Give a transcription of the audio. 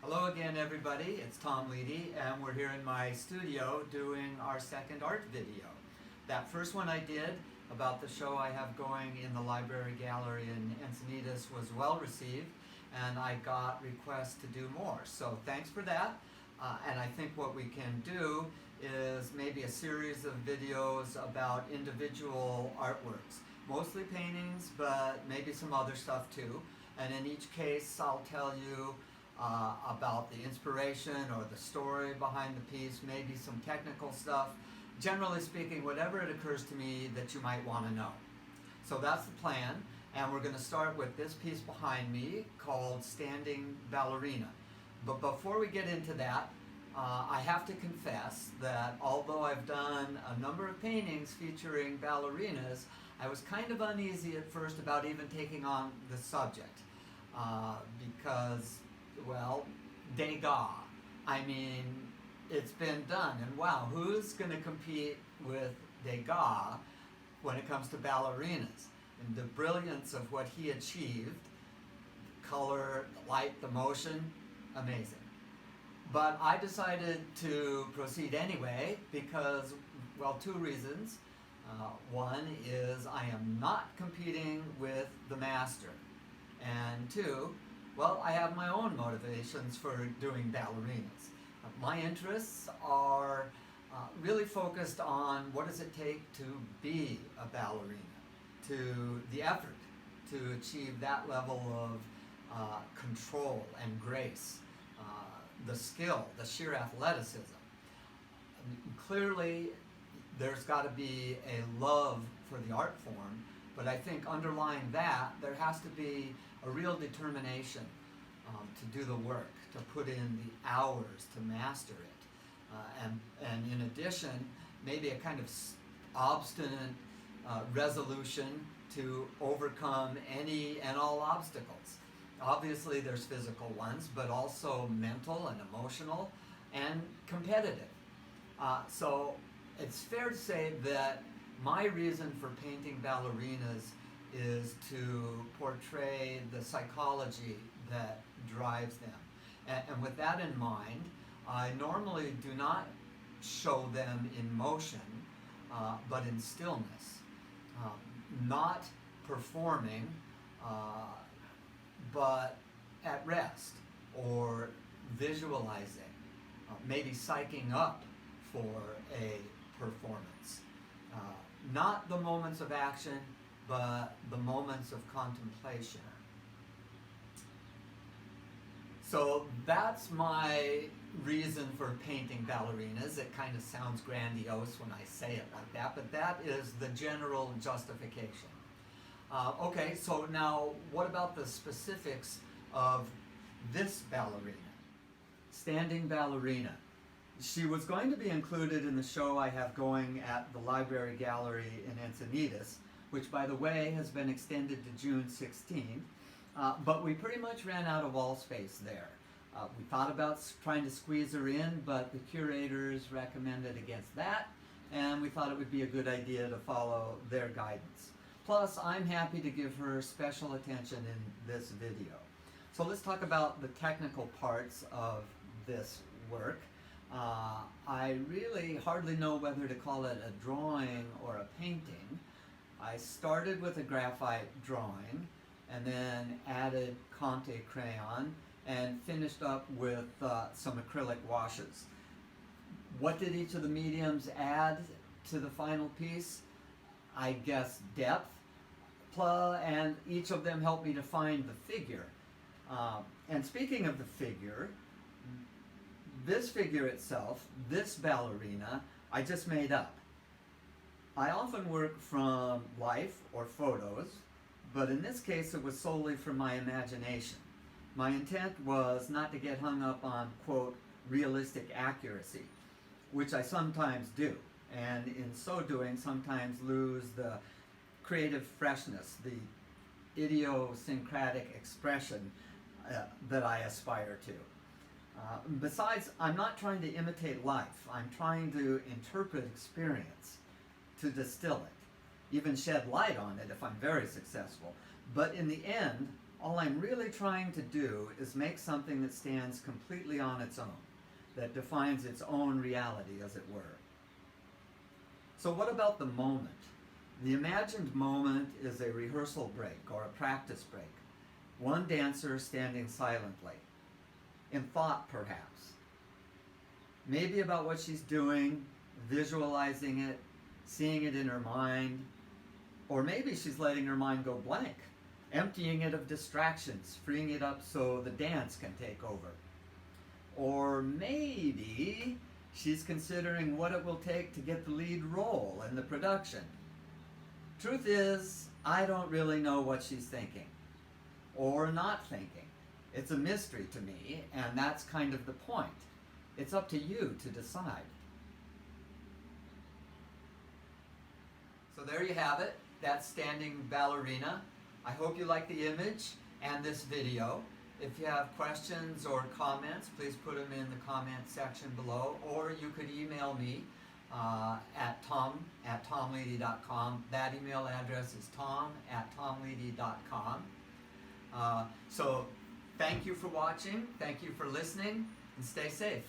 Hello again, everybody. It's Tom Leedy, and we're here in my studio doing our second art video. That first one I did about the show I have going in the library gallery in Encinitas was well received, and I got requests to do more. So thanks for that. And I think what we can do is maybe a series of videos about individual artworks. Mostly paintings, but maybe some other stuff too. And in each case, I'll tell you about the inspiration or the story behind the piece, maybe some technical stuff. Generally speaking, whatever it occurs to me that you might want to know. So that's the plan, and we're going to start with this piece behind me called Standing Ballerina. But before we get into that, I have to confess that although I've done a number of paintings featuring ballerinas, I was kind of uneasy at first about even taking on the subject because, well, Degas. I mean, it's been done, and wow, who's going to compete with Degas when it comes to ballerinas? And the brilliance of what he achieved, the color, the light, the motion, amazing. But I decided to proceed anyway because, well, two reasons. One is I am not competing with the master, and two, well, I have my own motivations for doing ballerinas. My interests are really focused on what does it take to be a ballerina, to the effort to achieve that level of control and grace, the skill, the sheer athleticism. Clearly, there's got to be a love for the art form, but I think underlying that, there has to be a real determination to do the work, to put in the hours to master it. And in addition, maybe a kind of obstinate resolution to overcome any and all obstacles. Obviously there's physical ones, but also mental and emotional and competitive. So it's fair to say that my reason for painting ballerinas is to portray the psychology that drives them. And with that in mind, I normally do not show them in motion, but in stillness. Not performing, but at rest or visualizing, maybe psyching up for a performance. Not the moments of action, but the moments of contemplation. So that's my reason for painting ballerinas. It kind of sounds grandiose when I say it like that, but that is the general justification. Okay, so now what about the specifics of this ballerina? Standing Ballerina. She was going to be included in the show I have going at the Library Gallery in Encinitas, which, by the way, has been extended to June 16th, but we pretty much ran out of wall space there. We thought about trying to squeeze her in, but the curators recommended against that, and we thought it would be a good idea to follow their guidance. Plus, I'm happy to give her special attention in this video. So let's talk about the technical parts of this work. I really hardly know whether to call it a drawing or a painting. I started with a graphite drawing and then added Conte crayon and finished up with some acrylic washes. What did each of the mediums add to the final piece? I guess depth, and each of them helped me to find the figure. And speaking of the figure, this figure itself, this ballerina, I just made up. I often work from life or photos, but in this case it was solely from my imagination. My intent was not to get hung up on, quote, realistic accuracy, which I sometimes do, and in so doing sometimes lose the creative freshness, the idiosyncratic expression that I aspire to. Besides, I'm not trying to imitate life. I'm trying to interpret experience, to distill it, even shed light on it if I'm very successful. But in the end, All I'm really trying to do is make something that stands completely on its own, that defines its own reality, as it were. So what about the moment? The imagined moment is a rehearsal break or a practice break. One dancer standing silently, in thought perhaps. Maybe about what she's doing, visualizing it, seeing it in her mind, or maybe she's letting her mind go blank, emptying it of distractions, freeing it up so the dance can take over. Or maybe she's considering what it will take to get the lead role in the production. Truth is, I don't really know what she's thinking, or not thinking. It's a mystery to me, and that's kind of the point. It's up to you to decide. So there you have it. That's Standing Ballerina. I hope you like the image and this video. If you have questions or comments, please put them in the comment section below, or you could email me at tom@tomleedy.com. That email address is tom@tomleedy.com. So thank you for watching, thank you for listening, and stay safe.